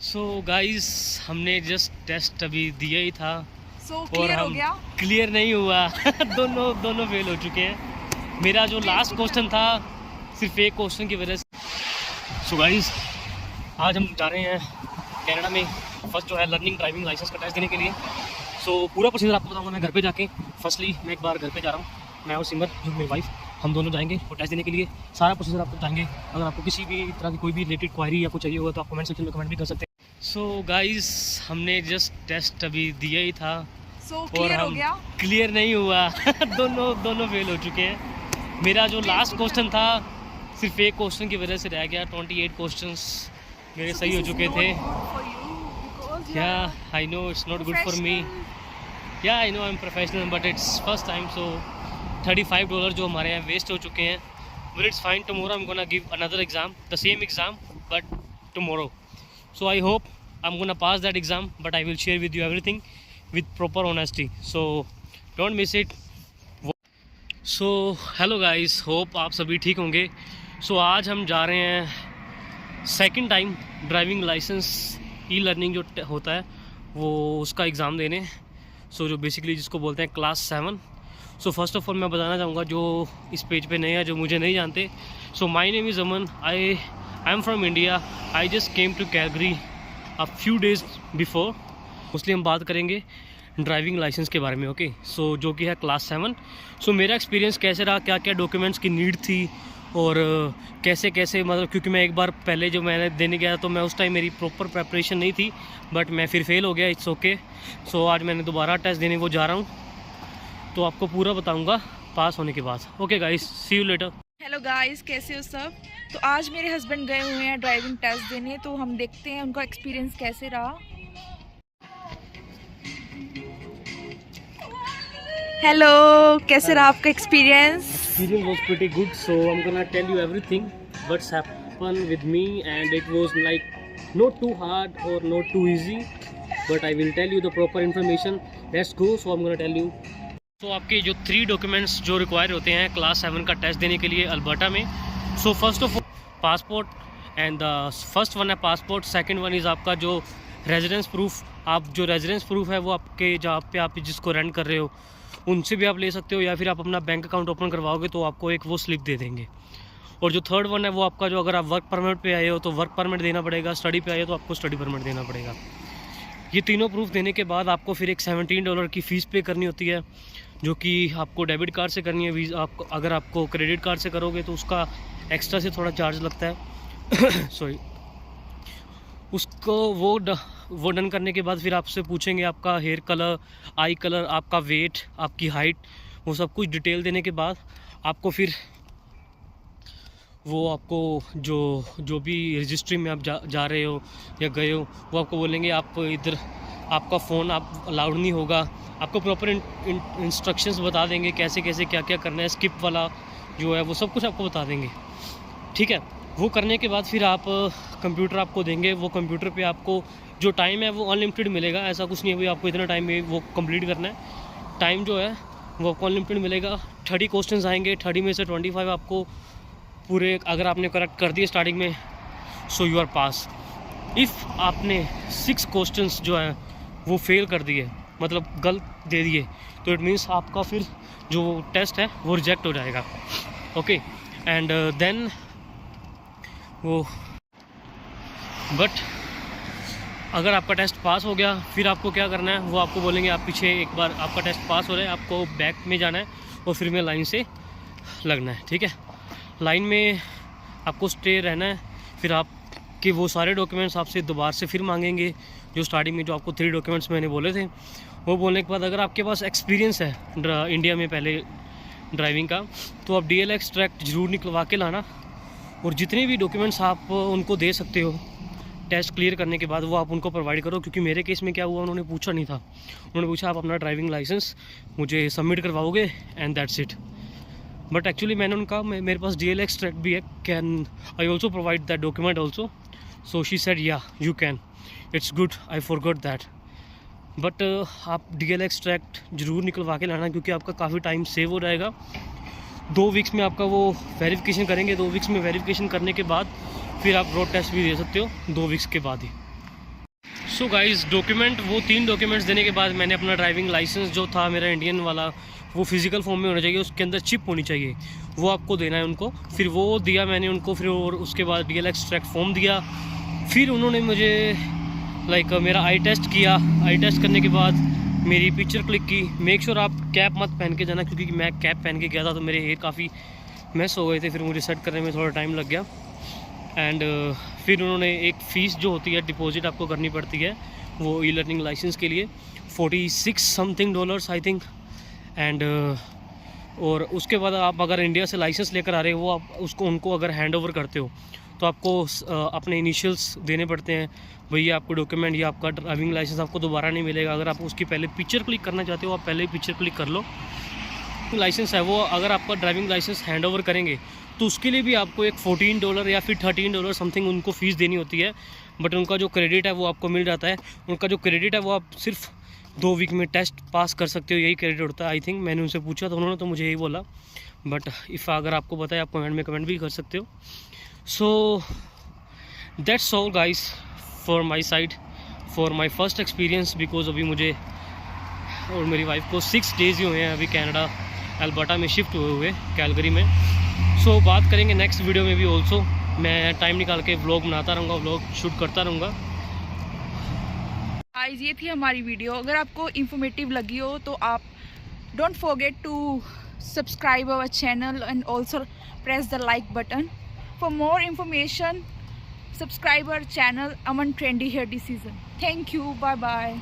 So guys हमने just test अभी दिया ही था और क्लियर हो हम गया। क्लियर नहीं हुआ दोनों फेल हो चुके हैं। मेरा जो लास्ट क्वेश्चन था सिर्फ एक क्वेश्चन की वजह से। सो गाइस आज हम जा रहे हैं कनाडा में फर्स्ट जो है लर्निंग ड्राइविंग लाइसेंस का टेस्ट देने के लिए। सो पूरा प्रोसीजर आपको बताऊंगा मैं घर पे जाके। फर्स्टली मैं एक बार घर पे जा रहा हूँ, मैं और सिमर जो मेरी वाइफ, हम दोनों जाएंगे वो टेस्ट देने के लिए। सारा प्रोसीजर आपको बताएंगे। अगर आपको किसी भी तरह की कोई भी रिलेटेड क्वायरी या कुछ चाहिए होगा तो आप कमेंट सेक्शन में कमेंट भी कर सकते हैं। सो गाइस हमने जस्ट टेस्ट अभी दिया ही था और क्लियर हो हम गया। क्लियर नहीं हुआ दोनों फेल हो चुके हैं। मेरा जो लास्ट क्वेश्चन था सिर्फ एक क्वेश्चन की वजह से रह गया। 28 क्वेश्चंस मेरे सही हो चुके थे। Yeah I know it's not good for me. Yeah I know I am professional but it's first time. So $35 जो हमारे यहाँ वेस्ट हो चुके हैं। But it's fine, tomorrow I am gonna give another exam, the same exam but tomorrow. So I hope I'm gonna pass that exam, but I will share with you everything with proper honesty. So don't miss it. So hello guys, hope आप सभी ठीक होंगे। So आज हम जा रहे हैं second time driving licence e learning जो होता है वो उसका एग्ज़ाम देने। So जो बेसिकली जिसको बोलते हैं class 7। So first of all मैं बताना चाहूँगा जो इस पेज पे नए हैं, जो मुझे नहीं जानते। So my name is Aman, I am from India. I just came to Calgary a few days before. Mostly हम बात करेंगे ड्राइविंग लाइसेंस के बारे में। ओके सो जो कि है क्लास 7। सो मेरा एक्सपीरियंस कैसे रहा, क्या क्या डॉक्यूमेंट्स की नीड थी और कैसे कैसे, मतलब क्योंकि मैं एक बार पहले जो मैंने देने गया तो मैं उस टाइम मेरी प्रॉपर प्रेपरेशन नहीं थी, बट मैं फिर फेल हो गया। It's okay. सो आज मैंने दोबारा टेस्ट देने को जा रहा हूँ, तो आपको पूरा बताऊँगा पास होने के बाद। Okay guys, see you later. Hello guys, कैसे हो सब। तो आज मेरे हस्बैंड गए हुए हैं ड्राइविंग टेस्ट देने, तो हम देखते हैं उनका एक्सपीरियंस कैसे रहा। हेलो, कैसे रहा आपका experience. Experience was pretty good, so I'm gonna tell you everything what's happened with me, and it was like not too hard or not too easy, but I will tell you the proper information. Let's go. So I'm gonna tell you. So आपके जो 3 documents जो require होते हैं class 7 का test देने के लिए Alberta में। So first of all passport, and the first one है पासपोर्ट। सेकंड वन इज़ आपका जो रेजिडेंस प्रूफ। आप जो रेजिडेंस प्रूफ है वो आपके जहाँ पे आप जिसको रेंट कर रहे हो उनसे भी आप ले सकते हो, या फिर आप अपना बैंक अकाउंट ओपन करवाओगे तो आपको एक वो स्लिप दे देंगे। और जो थर्ड वन है वो आपका जो, अगर आप वर्क परमिट पे आए हो तो वर्क परमिट देना पड़ेगा, स्टडी पे आए हो तो आपको स्टडी परमिट देना पड़ेगा। ये तीनों प्रूफ देने के बाद आपको फिर एक $17 की फ़ीस पे करनी होती है, जो कि आपको डेबिट कार्ड से करनी है। वीज़ा आपको, अगर आपको क्रेडिट कार्ड से करोगे तो उसका एक्स्ट्रा से थोड़ा चार्ज लगता है सॉरी। उसको वो डन करने के बाद फिर आपसे पूछेंगे आपका हेयर कलर, आई कलर, आपका वेट, आपकी हाइट, वो सब कुछ डिटेल देने के बाद आपको फिर वो आपको जो भी रजिस्ट्री में आप जा रहे हो या गए हो वो आपको बोलेंगे आप इधर, आपका फ़ोन आप अलाउड नहीं होगा। आपको प्रॉपर इंस्ट्रक्शंस बता देंगे कैसे कैसे क्या क्या करना है। स्किप वाला जो है वो सब कुछ आपको बता देंगे, ठीक है। वो करने के बाद फिर आप कंप्यूटर आपको देंगे। वो कंप्यूटर पे आपको जो टाइम है वो अनलिमिटेड मिलेगा, ऐसा कुछ नहीं है भाई आपको इतना टाइम में वो कंप्लीट करना है। टाइम जो है वो आपको अनलिमिटेड मिलेगा। 30 क्वेश्चंस आएंगे, 30 में से 25 आपको पूरे, अगर आपने करेक्ट कर दिए स्टार्टिंग में, so you are pass. If आपने 6 क्वेश्चंस जो हैं वो फेल कर दिए, मतलब गलत दे दिए, तो इट मीन्स आपका फिर जो टेस्ट है वो रिजेक्ट हो जाएगा। ओके एंड देन वो, बट अगर आपका टेस्ट पास हो गया फिर आपको क्या करना है, वो आपको बोलेंगे आप पीछे, एक बार आपका टेस्ट पास हो रहा है आपको बैक में जाना है और फिर में लाइन से लगना है, ठीक है। लाइन में आपको स्टे रहना है। फिर आपके वो सारे डॉक्यूमेंट्स आपसे दोबारा से फिर मांगेंगे, जो स्टार्टिंग में जो आपको 3 डॉक्यूमेंट्स मैंने बोले थे। वो बोलने के बाद अगर आपके पास एक्सपीरियंस है इंडिया में पहले ड्राइविंग का, तो आप DL एक्सट्रैक्ट ज़रूर निकलवा के लाना। और जितने भी डॉक्यूमेंट्स आप उनको दे सकते हो टेस्ट क्लियर करने के बाद वो आप उनको प्रोवाइड करो। क्योंकि मेरे केस में क्या हुआ, उन्होंने पूछा नहीं था, उन्होंने पूछा आप अपना ड्राइविंग लाइसेंस मुझे सबमिट करवाओगे and that's it. But actually मैंने उनका, मेरे पास DL एक्सट्रैक्ट भी है, can I also provide that document also. So she said yeah you can, it's good, I forgot that. But आप DL एक्सट्रैक्ट ज़रूर निकलवा के लाना, क्योंकि आपका काफ़ी टाइम सेव हो जाएगा। 2 वीक्स में आपका वो वेरिफिकेशन करेंगे। 2 वीक्स में वेरिफिकेशन करने के बाद फिर आप रोड टेस्ट भी दे सकते हो 2 वीक्स के बाद ही। सो गाइस डॉक्यूमेंट, वो 3 डॉक्यूमेंट्स देने के बाद मैंने अपना ड्राइविंग लाइसेंस जो था मेरा इंडियन वाला, वो फिजिकल फॉर्म में होना चाहिए, उसके अंदर चिप होनी चाहिए, वो आपको देना है उनको। फिर वो दिया मैंने उनको, फिर और उसके बाद DL एक्सट्रैक्ट फॉर्म दिया। फिर उन्होंने मुझे लाइक मेरा आई टेस्ट किया। आई टेस्ट करने के बाद मेरी पिक्चर क्लिक की। मेक श्योर आप कैप मत पहन के जाना, क्योंकि मैं कैप पहन के गया था तो मेरे हेयर काफ़ी मैस हो गए थे, फिर मुझे सेट करने में थोड़ा टाइम लग गया। एंड फिर उन्होंने एक फ़ीस जो होती है डिपॉजिट आपको करनी पड़ती है वो ई लर्निंग लाइसेंस के लिए, $46 समथिंग आई थिंक। एंड और उसके बाद आप अगर इंडिया से लाइसेंस लेकर आ रहे हो, वो आप उसको उनको अगर हैंड ओवर करते हो तो आपको अपने इनिशियल्स देने पड़ते हैं। भैया आपको डॉक्यूमेंट या आपका ड्राइविंग लाइसेंस आपको दोबारा नहीं मिलेगा। अगर आप उसकी पहले पिक्चर क्लिक करना चाहते हो, आप पहले ही पिक्चर क्लिक कर लो। लाइसेंस है वो, अगर आपका ड्राइविंग लाइसेंस हैंड ओवर करेंगे तो उसके लिए भी आपको एक $14 या फिर $13 समथिंग उनको फ़ीस देनी होती है। बट उनका जो क्रेडिट है वो आपको मिल जाता है। उनका जो क्रेडिट है वो आप सिर्फ 2 वीक में टेस्ट पास कर सकते हो, यही क्रेडिट होता है आई थिंक। मैंने उनसे पूछा तो उन्होंने तो मुझे यही बोला, बट इफ़ अगर आपको पता है आप कमेंट भी कर सकते हो। So that's all guys for my side, for my first experience. Because अभी मुझे और मेरी वाइफ को 6 डेज़ ही हुए हैं अभी कनाडा अल्बर्टा में शिफ्ट हुए हुए, कैलगरी में। सो बात करेंगे नेक्स्ट वीडियो में भी ऑल्सो। मैं टाइम निकाल के व्लॉग बनाता रहूँगा, व्लॉग शूट करता रहूँगा। गाइस ये थी हमारी वीडियो। अगर आपको इंफॉर्मेटिव लगी हो तो आप don't forget to subscribe our channel and also press the like button. For more information subscribe our channel Aman trendy hair decision. Thank you, bye bye.